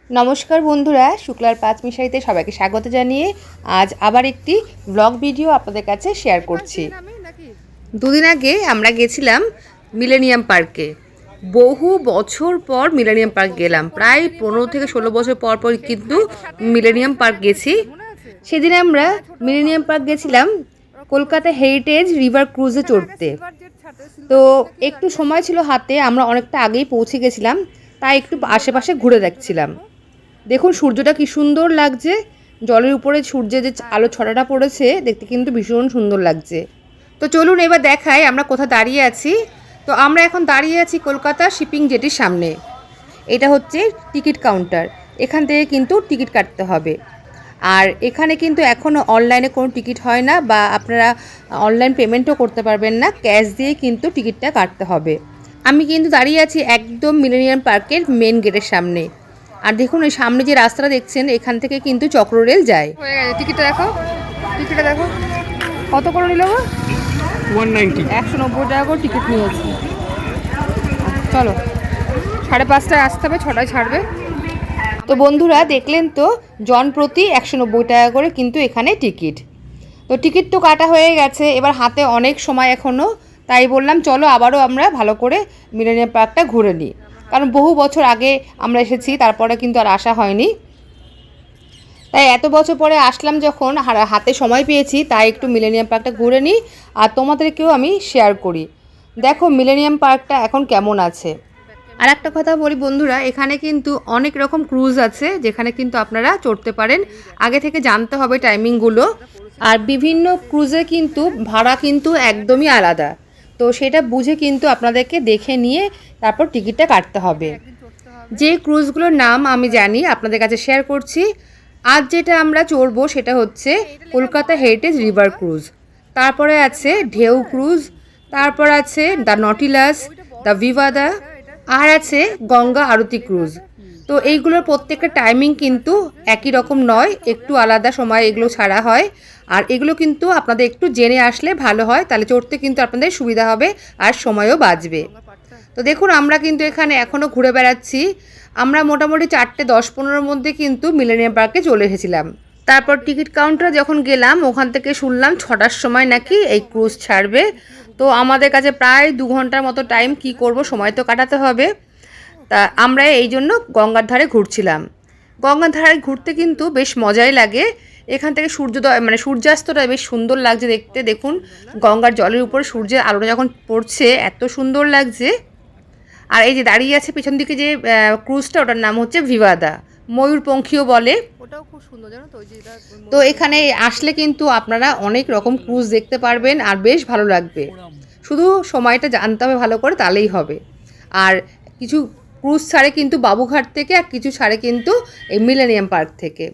নমস্কার বন্ধুরা, শুক্লার পাঁচ মিশাইতে সবাইকে স্বাগত জানিয়ে আজ আবার একটি ব্লগ ভিডিও আপনাদের কাছে শেয়ার করছি। দুদিন আগে আমরা গেছিলাম মিলেনিয়াম পার্কে। বহু বছর পর মিলেনিয়াম পার্ক গেলাম, প্রায় 15 থেকে 16 বছর পর পর কিন্তু মিলেনিয়াম পার্ক গেছি। সেদিন আমরা মিলেনিয়াম পার্ক গেছিলাম কলকাতা হেরিটেজ রিভার ক্রুজে চড়তে। তো একটু সময় ছিল হাতে, আমরা অনেকটা আগেই পৌঁছে গেছিলাম, তাই একটু আশেপাশে ঘুরে দেখছিলাম। দেখুন সূর্যটা কি সুন্দর লাগছে, জলের উপরে সূর্যের যে আলো ছটাটা পড়েছে দেখতে কিন্তু ভীষণ সুন্দর লাগছে। তো চলুন এবার দেখাই আমরা কোথায় দাঁড়িয়ে আছি। তো আমরা এখন দাঁড়িয়ে আছি কলকাতা শিপিং জেটির সামনে। এটা হচ্ছে টিকিট কাউন্টার, এখান থেকে কিন্তু টিকিট কাটতে হবে। আর এখানে কিন্তু এখনও অনলাইনে কোনো টিকিট হয় না, বা আপনারা অনলাইন পেমেন্টও করতে পারবেন না, ক্যাশ দিয়ে কিন্তু টিকিটটা কাটতে হবে। আমি কিন্তু দাঁড়িয়ে আছি একদম মিলেনিয়াম পার্কের মেন গেটের সামনে। আর দেখুন এই সামনে যে রাস্তাটা দেখছেন, এখান থেকে কিন্তু চক্র রেল যায়। হয়ে গেছে, টিকিটটা দেখো, টিকিটটা দেখো কত করে নিল গো? 190 টাকা করে টিকিট নিয়েছি। চলো 5:30টায় আসতে হবে, 6টায় ছাড়বে। তো বন্ধুরা দেখলেন তো, জন প্রতি 190 টাকা করে কিন্তু এখানে টিকিট। তো টিকিট তো কাটা হয়ে গেছে, এবার হাতে অনেক সময় এখনও, তাই বললাম চলো আবারও আমরা ভালো করে মিলেনিয়াম পার্কটা ঘুরে নিই। কারণ বহু বছর আগে আমরা এসেছি, তারপরে কিন্তু আর আসা হয়নি। তাই এত বছর পরে আসলাম যখন, হাতে সময় পেয়েছি, তাই একটু মিলেনিয়াম পার্কটা ঘুরে নিই আর তোমাদেরকেও আমি শেয়ার করি। দেখো মিলেনিয়াম পার্কটা এখন কেমন আছে। আর একটা কথা বলি বন্ধুরা, এখানে কিন্তু অনেক রকম ক্রুজ আছে যেখানে কিন্তু আপনারা চড়তে পারেন। আগে থেকে জানতে হবে টাইমিংগুলো। আর বিভিন্ন ক্রুজে কিন্তু ভাড়া কিন্তু একদমই আলাদা, তো সেটা বুঝে কিন্তু আপনাদেরকে দেখে নিয়ে তারপর টিকিটটা কাটতে হবে। যে ক্রুজগুলোর নাম আমি জানি আপনাদের কাছে শেয়ার করছি। আজ যেটা আমরা চড়বো সেটা হচ্ছে কলকাতা হেরিটেজ রিভার ক্রুজ, তারপরে আছে ঢেউ ক্রুজ, তারপর আছে দ্য নটিলাস, দ্য ভিভাদা, আর আছে গঙ্গা আরতি ক্রুজ। তো এইগুলোর প্রত্যেকটা টাইমিং কিন্তু একই রকম নয়, একটু আলাদা সময় এগুলো ছাড়া হয়। আর এগুলো কিন্তু আপনাদের একটু জেনে আসলে ভালো হয়, তাহলে চড়তে কিন্তু আপনাদের সুবিধা হবে আর সময়ও বাঁচবে। তো দেখুন আমরা কিন্তু এখানে এখনও ঘুরে বেড়াচ্ছি। আমরা মোটামুটি 4:10-15 মধ্যে কিন্তু মিলেনিয়াম পার্কে চলে এসেছিলাম। তারপর টিকিট কাউন্টারে যখন গেলাম, ওখান থেকে শুনলাম 6টার সময় নাকি এই ক্রুজ ছাড়বে। তো আমাদের কাছে প্রায় 2 ঘন্টার মতো টাইম, কি করব, সময় তো কাটাতে হবে। তা আমরা এই জন্য গঙ্গার ধারে ঘুরছিলাম। গঙ্গার ধারে ঘুরতে কিন্তু বেশ মজাই লাগে। এখান থেকে সূর্যোদয় মানে সূর্যাস্তটা বেশ সুন্দর লাগছে দেখতে। দেখুন গঙ্গার জলের উপর সূর্যের আলোটা যখন পড়ছে এত সুন্দর লাগছে। আর এই যে দাঁড়িয়ে আছে পেছন দিকে যে ক্রুজটা, ওটার নাম হচ্ছে ভিভাদা, ময়ূরপঙ্খীও বলে, ওটাও খুব সুন্দর জানো তো। তো এখানে আসলে কিন্তু আপনারা অনেক রকম ক্রুজ দেখতে পারবেন আর বেশ ভালো লাগবে। শুধু সময়টা জানতে হবে ভালো করে, তাহলেই হবে। আর কিছু ক্রুজ ছাড়ে কিন্তু বাবুঘাট থেকে, আর কিছু ছাড়ে কিন্তু এই মিলেনিয়াম পার্ক থেকে।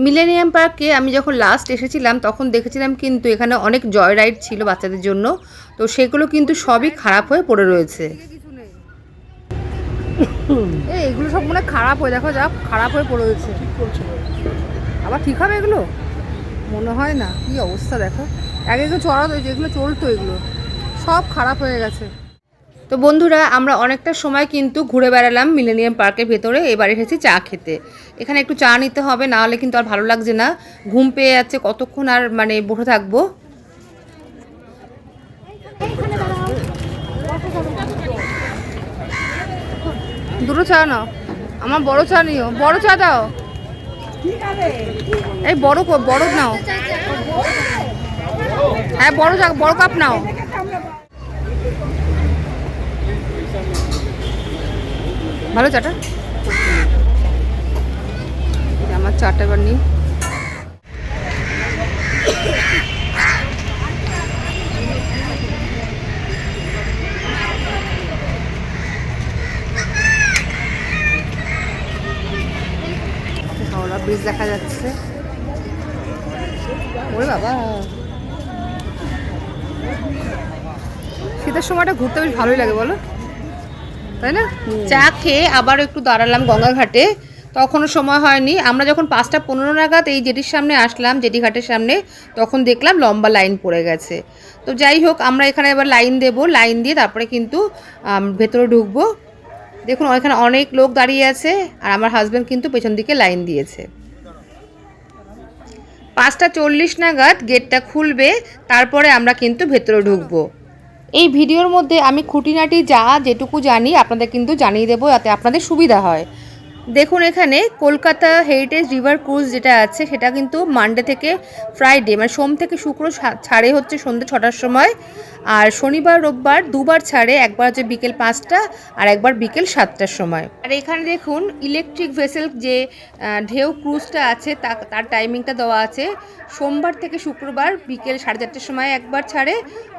মিলেনিয়াম পার্কে আমি যখন লাস্ট এসেছিলাম তখন দেখেছিলাম কিন্তু এখানে অনেক জয় রাইড ছিল বাচ্চাদের জন্য, তো সেগুলো কিন্তু সবই খারাপ হয়ে পড়ে রয়েছে। এগুলো সব মনে খারাপ হয়ে, দেখো যা খারাপ হয়ে পড়ে রয়েছে। আবার ঠিক হবে এগুলো? মনে হয় না, কি অবস্থা দেখো। আগে চড়া যেগুলো চলতো এগুলো সব খারাপ হয়ে গেছে। তো বন্ধুরা আমরা অনেকটা সময় কিন্তু ঘুরে বেড়ালাম মিলেনিয়াম পার্কের ভেতরে। এবার এসেছি চা খেতে। এখানে একটু চা নিতে হবে, না হলে কিন্তু আর ভালো লাগছে না, ঘুম পেয়ে যাচ্ছে, কতক্ষণ আর মানে বসে থাকবো। দুটো চা নাও, আমার বড় চা নিও, বড় চা দাও। এই বড় বড় নাও, হ্যাঁ বড় চা, বড় কাপ নাও। ভালো চাটা, আমার চাটা এবার নিই। হাওড়া ব্রিজ দেখা যাচ্ছে। ওরে বাবা, শীতের সময়টা ঘুরতে বেশ ভালোই লাগে বলো, তাই না? চা খেয়ে আবার একটু দাঁড়ালাম গঙ্গা ঘাটে, তখনও সময় হয়নি। আমরা যখন 5:15 নাগাদ এই জেটির সামনে আসলাম, জেটি ঘাটের সামনে, তখন দেখলাম লম্বা লাইন পড়ে গেছে। তো যাই হোক আমরা এখানে এবার লাইন দেব, লাইন দিয়ে তারপরে কিন্তু ভেতরে ঢুকবো। দেখুন ওইখানে অনেক লোক দাঁড়িয়ে আছে আর আমার হাজব্যান্ড কিন্তু পেছন দিকে লাইন দিয়েছে। 5:40 নাগাদ গেটটা খুলবে, তারপরে আমরা কিন্তু ভেতরে ঢুকবো। এই ভিডিওর মধ্যে আমি খুঁটিনাটি যেটুকু জানি আপনাদের কিন্তু জানিয়ে দেবো, যাতে আপনাদের সুবিধা হয়। দেখুন এখানে কলকাতা হেরিটেজ রিভার ক্রুজ যেটা আছে সেটা কিন্তু মানডে থেকে ফ্রাইডে মানে সোম থেকে শুক্র ছাড়ে হচ্ছে সন্ধ্যে 6টার সময়, আর শনিবার রোববার দুবার ছাড়ে, একবার হচ্ছে বিকেল 5টা আর একবার বিকেল 7টার সময়। আর এখানে দেখুন ইলেকট্রিক ভেসেল যে ঢেউ ক্রুজটা আছে তার টাইমিংটা দেওয়া আছে। সোমবার থেকে শুক্রবার বিকেল 4:30টার সময় একবার ছাড়ে,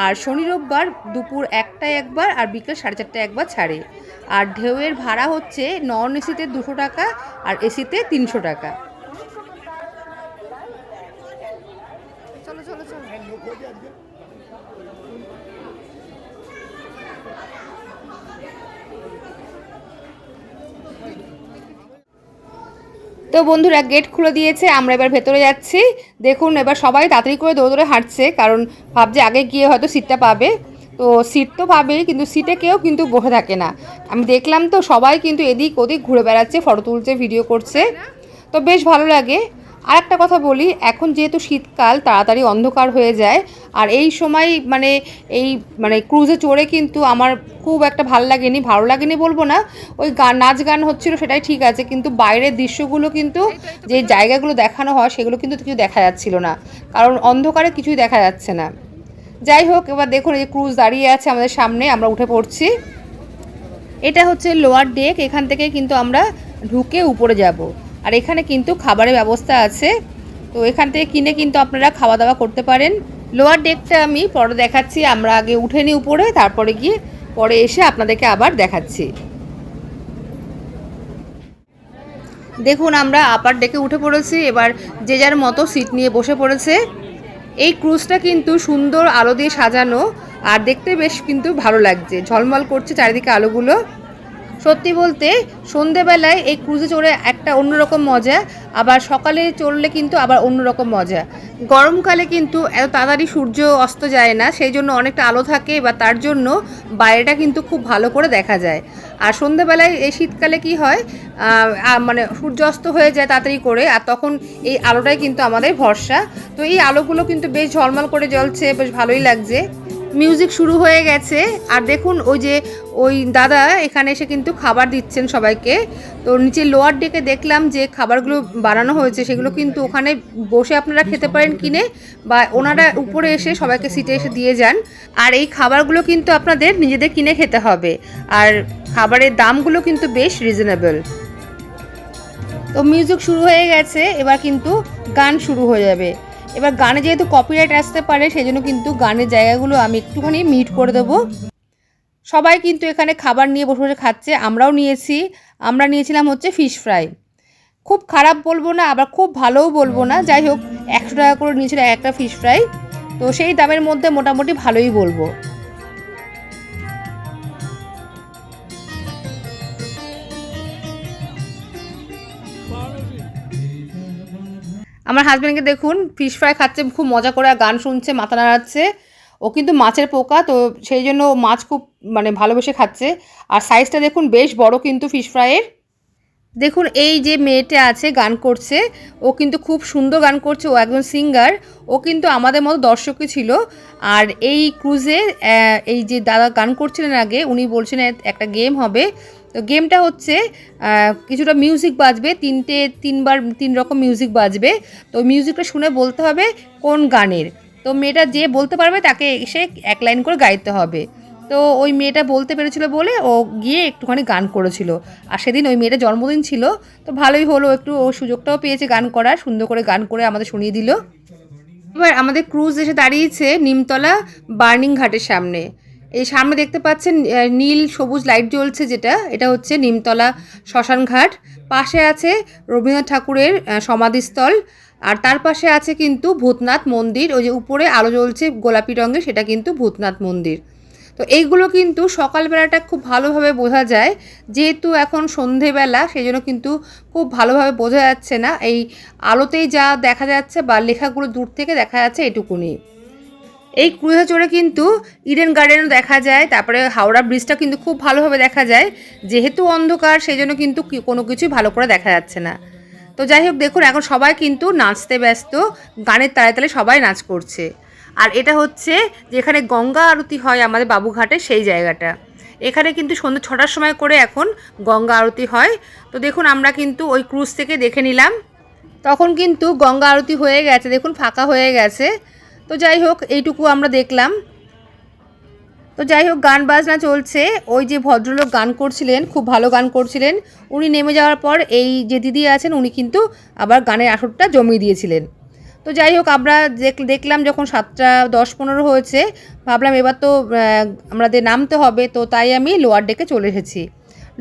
আর শনি রোববার দুপুর 1টায় একবার আর বিকেল 4:30টায় একবার ছাড়ে। আর ঢেউয়ের ভাড়া হচ্ছে নন এসিতে 200 টাকা আর এসিতে 300 টাকা। চলো চলো চলো। তো বন্ধুরা গেট খুলে দিয়েছে, আমরা এবার ভেতরে যাচ্ছি। দেখুন এবার সবাই তাড়াতাড়ি করে দৌড়ে দৌড়ে হাঁটছে, কারণ ভাবছে আগে গিয়ে হয়তো সিটটা পাবে। তো সিট তো পাবেই, কিন্তু সিটে কেউ কিন্তু বসে থাকে না। আমি দেখলাম তো সবাই কিন্তু এদিক ওদিক ঘুরে বেড়াচ্ছে, ফটো তুলছে, ভিডিও করছে, তো বেশ ভালো লাগে। আর একটা কথা বলি, এখন যেহেতু শীতকাল তাড়াতাড়ি অন্ধকার হয়ে যায়, আর এই সময় মানে ক্রুজে চড়ে কিন্তু আমার খুব একটা ভালো লাগেনি বলবো না, ওই নাচ গান হচ্ছিল সেটাই ঠিক আছে, কিন্তু বাইরের দৃশ্যগুলো কিন্তু যে জায়গাগুলো দেখানো হয় সেগুলো কিন্তু কিছু দেখা যাচ্ছিল না, কারণ অন্ধকারে কিছুই দেখা যাচ্ছে না। যাই হোক, এবার দেখুন এই ক্রুজ দাঁড়িয়ে আছে আমাদের সামনে, আমরা উঠে পড়ছি। এটা হচ্ছে লোয়ার ডেক, এখান থেকে কিন্তু আমরা ঢুকে উপরে যাব। আর এখানে কিন্তু খাবারের ব্যবস্থা আছে, তো এখান থেকে কিনে কিন্তু আপনারা খাওয়া দাওয়া করতে পারেন। লোয়ার ডেকটা আমি পরে দেখাচ্ছি, আমরা আগে উঠে নিই উপরে, তারপরে গিয়ে পরে এসে আপনাদেরকে আবার দেখাচ্ছি। দেখুন আমরা আপার ডেকে উঠে পড়েছি, এবার যে যার মতো সিট নিয়ে বসে পড়েছে। এই ক্রুজটা কিন্তু সুন্দর আলো দিয়ে সাজানো, আর দেখতে বেশ কিন্তু ভালো লাগছে, ঝলমল করছে চারিদিকে আলোগুলো। সত্যি বলতে সন্ধেবেলায় এই ক্রুজে চড়ে একটা অন্যরকম মজা, আবার সকালে চড়লে কিন্তু আবার অন্যরকম মজা। গরমকালে কিন্তু এত তাড়াতাড়ি সূর্য অস্ত যায় না, সেই জন্য অনেকটা আলো থাকে, বা তার জন্য বাইরেটা কিন্তু খুব ভালো করে দেখা যায়। আর সন্ধেবেলায় এই শীতকালে কি হয়, মানে সূর্য অস্ত হয়ে যায় তাড়াতাড়ি করে, আর তখন এই আলোটাই কিন্তু আমাদের ভরসা। তো এই আলোগুলো কিন্তু বেশ ঝলমল করে জ্বলছে, বেশ ভালোই লাগছে। মিউজিক শুরু হয়ে গেছে, আর দেখুন ওই দাদা এখানে এসে কিন্তু খাবার দিচ্ছেন সবাইকে। তো নিচে লোয়ার ডেকে দেখলাম যে খাবারগুলো বানানো হয়েছে, সেগুলো কিন্তু ওখানে বসে আপনারা খেতে পারেন কিনে, বা ওনারা উপরে এসে সবাইকে সিটে এসে দিয়ে যান। আর এই খাবারগুলো কিন্তু আপনাদের নিজেদের কিনে খেতে হবে, আর খাবারের দামগুলো কিন্তু বেশ রিজনেবল। তো মিউজিক শুরু হয়ে গেছে, এবার কিন্তু গান শুরু হয়ে যাবে। এবার গানে যেহেতু কপিরাইট আসতে পারে, সেই জন্য কিন্তু গানের জায়গাগুলো আমি একটুখানি মিউট করে দেবো। সবাই কিন্তু এখানে খাবার নিয়ে বসে বসে খাচ্ছে, আমরাও নিয়েছি। আমরা নিয়েছিলাম হচ্ছে ফিশ ফ্রাই। খুব খারাপ বলবো না, আবার খুব ভালোও বলবো না, যাই হোক 100 টাকা করে নিয়েছিল একটা ফিশ ফ্রাই, তো সেই দামের মধ্যে মোটামুটি ভালোই বলবো। আমার হাজব্যান্ডকে দেখুন ফিশ ফ্রাই খাচ্ছে খুব মজা করে, আর গান শুনছে, মাথা নাড়াচ্ছে। ও কিন্তু মাছের পোকা, তো সেই জন্য মাছ খুব মানে ভালোবেসে খাচ্ছে। আর সাইজটা দেখুন বেশ বড় কিন্তু ফিশ ফ্রাইয়ের। দেখুন এই যে মেয়েটা আছে গান করছে, ও কিন্তু খুব সুন্দর গান করছে, ও একজন সিঙ্গার। ও কিন্তু আমাদের মতো দর্শকই ছিল। আর এই ক্রুজে এই যে দাদা গান করছিলেন আগে, উনি বলছেন একটা গেম হবে। তো গেমটা হচ্ছে কিছুটা মিউজিক বাজবে, তিনবার 3 রকম মিউজিক বাজবে। তো মিউজিকটা শুনে বলতে হবে কোন গানের। তো মেয়েটা যে বলতে পারবে তাকে এসে 1 লাইন করে গাইতে হবে। তো ওই মেয়েটা বলতে পেরেছিল বলে ও গিয়ে একটুখানি গান করেছিল। আর সেদিন ওই মেয়েটার জন্মদিন ছিল, তো ভালোই হলো, একটু ও সুযোগটাও পেয়েছে গান করার, সুন্দর করে গান করে আমাদের শুনিয়ে দিল। এবার আমাদের ক্রুজ এসে দাঁড়িয়েছে নিমতলা বার্নিং ঘাটের সামনে। এই সামনে দেখতে পাচ্ছেন নীল সবুজ লাইট জ্বলছে, এটা হচ্ছে নিমতলা শ্মশান ঘাট। পাশে আছে রবীন্দ্রনাথ ঠাকুরের সমাধিস্থল, আর তার পাশে আছে কিন্তু ভূতনাথ মন্দির। ওই যে উপরে আলো জ্বলছে গোলাপি রঙের, সেটা কিন্তু ভূতনাথ মন্দির। তো এইগুলো কিন্তু সকালবেলাটা খুব ভালোভাবে বোঝা যায়, যেহেতু এখন সন্ধেবেলা, সেই জন্য কিন্তু খুব ভালোভাবে বোঝা যাচ্ছে না, এই আলোতেই যা দেখা যাচ্ছে বা লেখাগুলো দূর থেকে দেখা যাচ্ছে এটুকুনি। এই ক্রুজে চড়ে কিন্তু ইডেন গার্ডেনও দেখা যায়, তারপরে হাওড়া ব্রিজটা কিন্তু খুব ভালোভাবে দেখা যায়। যেহেতু অন্ধকার সেই জন্য কিন্তু কোনো কিছুই ভালো করে দেখা যাচ্ছে না। তো যাই হোক, দেখুন এখন সবাই কিন্তু নাচতে ব্যস্ত, গানের তালে তালে সবাই নাচ করছে। আর এটা হচ্ছে যেখানে গঙ্গা আরতি হয় আমাদের বাবুঘাটে, সেই জায়গাটা। এখানে কিন্তু সন্ধ্যে 6টার সময় করে এখন গঙ্গা আরতি হয়। তো দেখুন আমরা কিন্তু ওই ক্রুজ থেকে দেখে নিলাম, তখন কিন্তু গঙ্গা আরতি হয়ে গেছে, দেখুন ফাঁকা হয়ে গেছে। তো যাই হোক, এইটুকু আমরা দেখলাম। তো যাই হোক, গান বাজনা চলছে। ওই যে ভদ্রলোক গান করছিলেন, খুব ভালো গান করছিলেন, উনি নেমে যাওয়ার পর এই যে দিদি আছেন উনি কিন্তু আবার গানের আসরটা জমিয়ে দিয়েছিলেন। তো যাই হোক, আমরা দেখলাম যখন 7:10-15 হয়েছে, ভাবলাম এবার তো আমাদের নামতে হবে। তো তাই আমি লোয়ার ডেকে চলে এসেছি।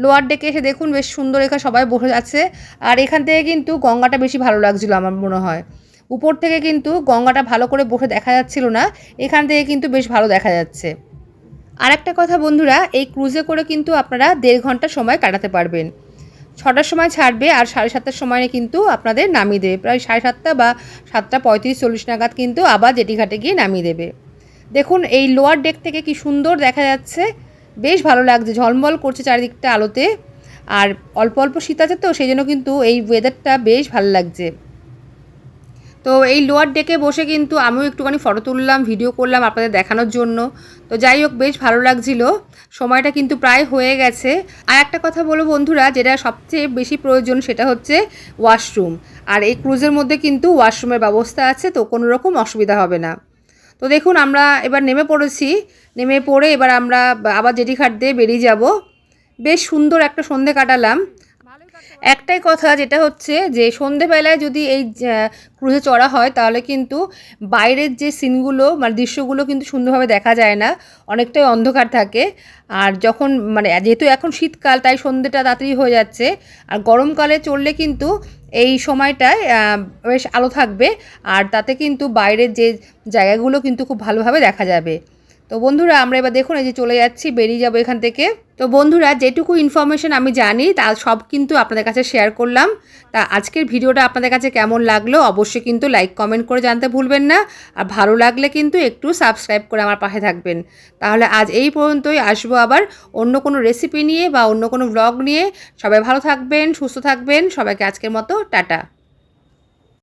লোয়ার ডেকে এসে দেখুন বেশ সুন্দর এখানে সবাই বসে আছে। আর এখান থেকে কিন্তু গঙ্গাটা বেশি ভালো লাগছিলো আমার মনে হয়। উপর থেকে কিন্তু গঙ্গাটা ভালো করে বসে দেখা যাচ্ছিল না, এখান থেকে কিন্তু বেশ ভালো দেখা যাচ্ছে। আর একটা কথা বন্ধুরা, এই ক্রুজে করে কিন্তু আপনারা 1.5 ঘন্টা সময় কাটাতে পারবেন। 6টার সময় ছাড়বে আর 7:30টার সময় কিন্তু আপনাদের নামিয়ে দেবে, প্রায় 7:30 বা 7:35-40 নাগাদ কিন্তু আবার জেটিঘাটে গিয়ে নামিয়ে দেবে। দেখুন এই লোয়ার ডেক থেকে কি সুন্দর দেখা যাচ্ছে, বেশ ভালো লাগছে, ঝলমল করছে চারিদিকটা আলোতে। আর অল্প অল্প শীত আছে, তো সেই জন্য কিন্তু এই ওয়েদারটা বেশ ভালো লাগছে। তো এই লোয়ার ডেকে বসে কিন্তু আমিও একটুখানি ফটো তুললাম, ভিডিও করলাম আপনাদের দেখানোর জন্য। তো যাই হোক, বেশ ভালো লাগছিল। সময়টা কিন্তু প্রায় হয়ে গেছে। আর একটা কথা বলো বন্ধুরা, যেটা সবচেয়ে বেশি প্রয়োজন সেটা হচ্ছে ওয়াশরুম। আর এই ক্রুজের মধ্যে কিন্তু ওয়াশরুমের ব্যবস্থা আছে, তো কোনো রকম অসুবিধা হবে না। তো দেখুন আমরা এবার নেমে পড়েছি। নেমে পড়ে এবার আমরা আবার জেটিঘাট দিয়ে বেরিয়ে যাব। বেশ সুন্দর একটা সন্ধে কাটালাম। একটাই কথা, যেটা হচ্ছে যে সন্ধেবেলায় যদি এই ক্রুজে চড়া হয় তাহলে কিন্তু বাইরের যে সিনগুলো মানে দৃশ্যগুলো কিন্তু সুন্দরভাবে দেখা যায় না, অনেকটাই অন্ধকার থাকে। আর যখন মানে যেহেতু এখন শীতকাল তাই সন্ধেটা তাড়াতাড়ি হয়ে যাচ্ছে। আর গরমকালে চললে কিন্তু এই সময়টায় বেশ আলো থাকবে, আর তাতে কিন্তু বাইরের যে জায়গাগুলো কিন্তু খুব ভালোভাবে দেখা যাবে। তো বন্ধুরা আমরা এবার দেখুন এই যে চলে যাচ্ছি, বেরিয়ে যাবো এখান থেকে। তো বন্ধুরা যেটুকু ইনফরমেশন আমি জানি তা সব কিন্তু আপনাদের কাছে শেয়ার করলাম। তা আজকের ভিডিওটা আপনাদের কাছে কেমন লাগলো অবশ্যই কিন্তু লাইক কমেন্ট করে জানতে ভুলবেন না। আর ভালো লাগলে কিন্তু একটু সাবস্ক্রাইব করে আমার পাশে থাকবেন। তাহলে আজ এই পর্যন্তই, আসবো আবার অন্য কোনো রেসিপি নিয়ে বা অন্য কোনো ব্লগ নিয়ে। সবাই ভালো থাকবেন, সুস্থ থাকবেন। সবাইকে আজকের মতো টাটা।